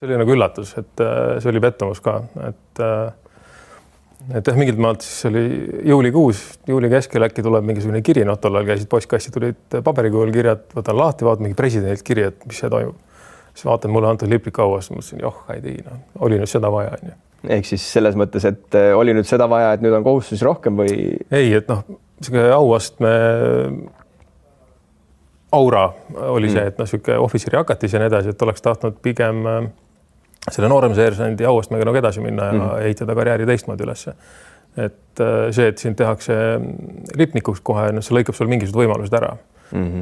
See oli nagu üllatus, et see oli pettumus ka, et mingilt maalt siis oli juulikuus, juuli keskel äkki tuleb mingisugune kiri, tollal käisid postkassi, tulid paberikujul kirjad, võtan lahti, vaatan mingi presidendilt kiri, et mis see toimub. Siis vaatan, mulle antud liplik auas, mõtlesin, ei tii, oli nüüd seda vaja. Ehk siis selles mõttes, et oli nüüd seda vaja, et nüüd on kohustus rohkem või? Ei, et selline auastme aura oli see, et selline ohvitseri hakatis ja nii edasi, et oleks tahtnud pigem selle nooremseersandi auastmega nagu edasi minna ja ehitada karjääri teistmoodi ülesse. Et see, et siin tehakse lipnikuks kohe, see lõikab sul mingisugused võimalused ära,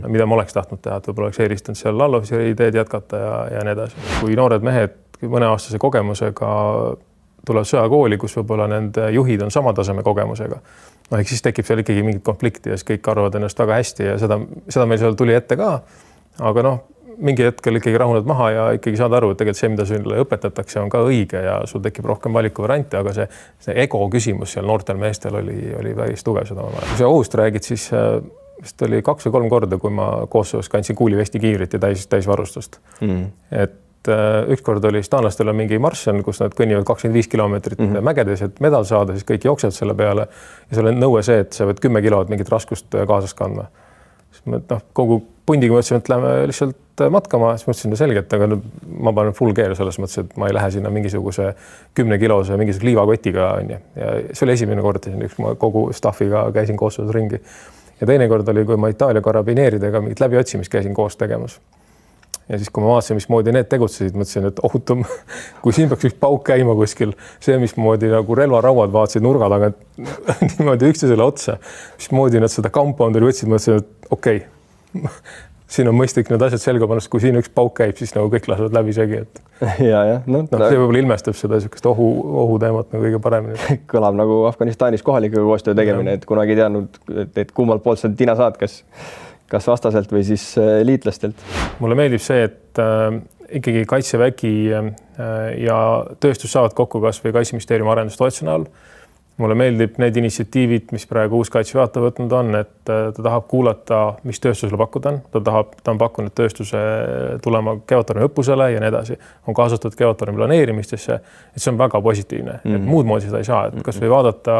mida ma oleks tahtnud teha, et võib-olla oleks eelistanud seal allohvitseri ideed jätkata ja nii edasi. Kui noored mehed mõneaastase kogemusega tulevad sõjakooli, kus võib-olla nende juhid on sama taseme kogemusega, ehk siis tekib seal ikkagi mingit konflikti ja siis kõik arvavad ennast väga hästi ja seda meil seal tuli ette ka, aga mingi hetkel ikkagi rahuned maha ja ikkagi saad aru, et tegelikult see, mida sulle õpetatakse, on ka õige ja sul tekib rohkem valikuvariante, aga see ego küsimus seal noortel meestel oli päris tugev seda. Kui sa ohust räägid, siis vist oli 2 või 3 korda, kui ma Kosovos kandsin kuulivesti kiivrit ja täisvarustust. Et ükskord oli staanlastel on mingi marssen, kus nad kõnnivad 25 kilomeetrit mägedes, et medal saada, siis kõik jooksevad selle peale ja seal on nõue see, et sa võid 10 kilot mingit raskust kaasas kandma. Kogu pundiga mõtlesin, et lähme lihtsalt matkama, siis mõtlesin selgelt, aga ma panen full gear selles mõttes, et ma ei lähe sinna mingisuguse 10 kilose mingisuguse liivakotiga. Ja see oli esimene kord, üks ma kogu staffiga käisin Kosovos ringi. Ja teine kord oli, kui ma Itaalia karabineeridega mingit läbiotsimist käisin koos tegemas. Ja siis, kui ma vaatasin, mismoodi need tegutsesid, mõtlesin, et ohutum, kui siin peaks üks pauk käima kuskil, see, mismoodi nagu relvarauad vaatasid nurga tagant niimoodi üksteisele otsa, mismoodi nad seda compound'i võtsid, mõtlesin, et okei, siin on mõistlik need asjad selga panna, kui siin üks pauk käib, siis nagu kõik lasevad läbi segi. See võib-olla ilmestab seda ohuteemat nagu kõige paremini. Kõlab nagu Afganistanis kohalikega koostöö tegemine, et kunagi ei teadnud, et kummalt poolt sa tina saad, kas vastaselt või siis liitlastelt. Mulle meeldib see, et ikkagi Kaitsevägi ja tööstus saavad kokku kas või Kaitseministeeriumi arendustoetuse näol. Mulle meeldib need initsiatiivid, mis praegu uus Kaitsevägi võtnud on, et ta tahab kuulata, mis tööstusele pakkuda on. Ta on pakkunud tööstuse tulema Kevadtormi õppusele ja nii edasi. On kaasatud Kevadtormi planeerimistesse, et see on väga positiivne. Et muud moodi seda ei saa, et kas või vaadata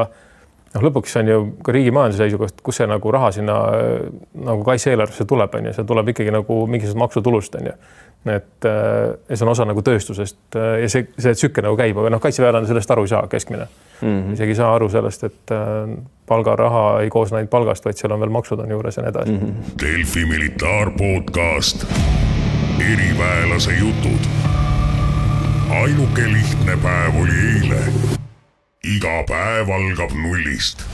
lõpuks on ju ka riigi majanduse seisukohast, kus see nagu raha sinna nagu kaitse-eelarvesse tuleb, see tuleb ikkagi nagu mingisugused maksutulust. Et see on osa nagu tööstusest ja see tsükkel nagu käib, aga kaitseväelane sellest aru ei saa keskmine. Isegi ei saa aru sellest, et palgaraha ei koosne ainult palgast, vaid seal on veel maksud on juures ja nii edasi. Delfi militaarpodcast. Eriväelase jutud. Ainuke lihtne päev oli eile. Iga päev algab nullist.